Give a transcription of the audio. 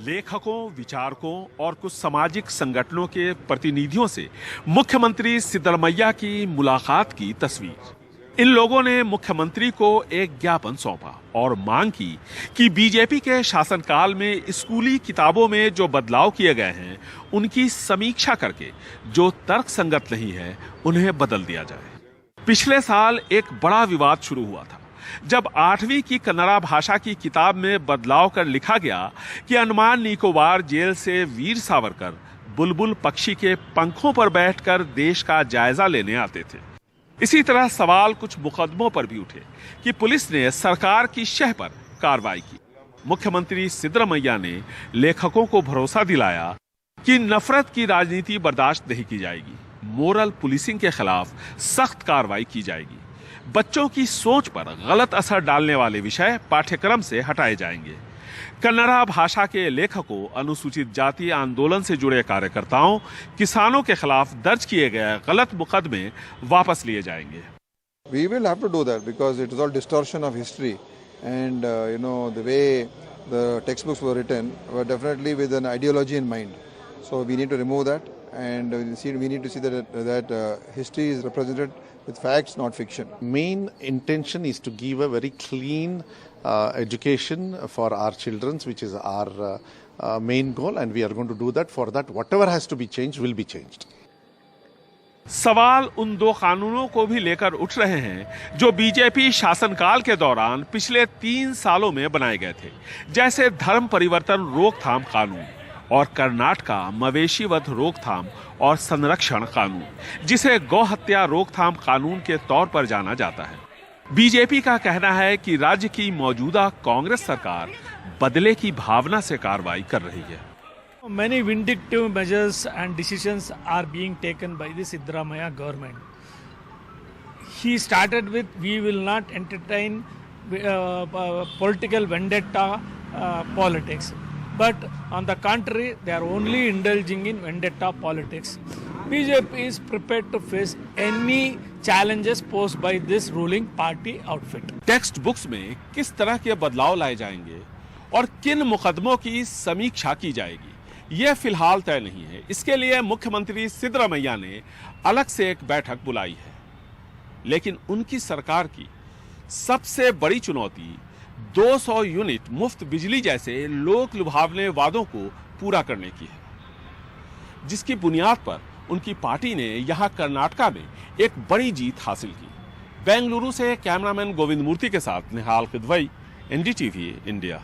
लेखकों, विचारकों और कुछ सामाजिक संगठनों के प्रतिनिधियों से मुख्यमंत्री सिद्धरमैया की मुलाकात की तस्वीर। इन लोगों ने मुख्यमंत्री को एक ज्ञापन सौंपा और मांग की कि बीजेपी के शासनकाल में स्कूली किताबों में जो बदलाव किए गए हैं उनकी समीक्षा करके जो तर्कसंगत नहीं है उन्हें बदल दिया जाए। पिछले साल एक बड़ा विवाद शुरू हुआ था जब 8वीं की कन्नड़ा भाषा की किताब में बदलाव कर लिखा गया कि अंडमान निकोबार जेल से वीर सावरकर बुलबुल पक्षी के पंखों पर बैठकर देश का जायजा लेने आते थे। इसी तरह सवाल कुछ मुकदमों पर भी उठे कि पुलिस ने सरकार की शह पर कार्रवाई की। मुख्यमंत्री सिद्धरमैया ने लेखकों को भरोसा दिलाया कि नफरत की राजनीति बर्दाश्त नहीं की जाएगी, मोरल पुलिसिंग के खिलाफ सख्त कार्रवाई की जाएगी, बच्चों की सोच पर गलत असर डालने वाले विषय पाठ्यक्रम से हटाए जाएंगे। कन्नड़ा भाषा के लेखकों, अनुसूचित जाति आंदोलन से जुड़े कार्यकर्ताओं, किसानों के खिलाफ दर्ज किए गए गलत मुकदमे वापस लिए जाएंगे। We will have to do that because it is all distortion of history and the way the textbooks were written were definitely with an ideology in mind. So we need to remove that and we need to see that history is represented with facts, not fiction. Main intention is to give a very clean education for our children, which is our main goal, and we are going to do that. For that, whatever has to be changed will be changed. सवाल उन दो कानूनों को भी लेकर उठ रहे हैं जो बीजेपी शासनकाल के दौरान पिछले 3 सालों में बनाए गए थे, जैसे धर्म परिवर्तन रोकथाम कानून और कर्नाटका मवेशी वध रोकथाम और संरक्षण कानून, जिसे गौ हत्या रोकथाम कानून के तौर पर जाना जाता है। बीजेपी का कहना है कि राज्य की मौजूदा कांग्रेस सरकार बदले की भावना से कार्रवाई कर रही है। Many vindictive measures and decisions are being taken by the Siddaramaiah government. He started with, we will not entertain political vendetta politics. But on the contrary, they are only indulging in vendetta politics. BJP is prepared to face any challenges posed by this ruling party outfit. Text books में किस तरह के बदलाव लाए जाएंगे और किन मुकदमों की समीक्षा की जाएगी, यह फिलहाल तय नहीं है। इसके लिए मुख्यमंत्री सिद्धरमैया ने अलग से एक बैठक बुलाई है, लेकिन उनकी सरकार की सबसे बड़ी चुनौती 200 यूनिट मुफ्त बिजली जैसे लोक लुभावने वादों को पूरा करने की है, जिसकी बुनियाद पर उनकी पार्टी ने यहां कर्नाटका में एक बड़ी जीत हासिल की। बेंगलुरु से कैमरामैन गोविंद मूर्ति के साथ निहाल किदवई, एनडीटीवी इंडिया।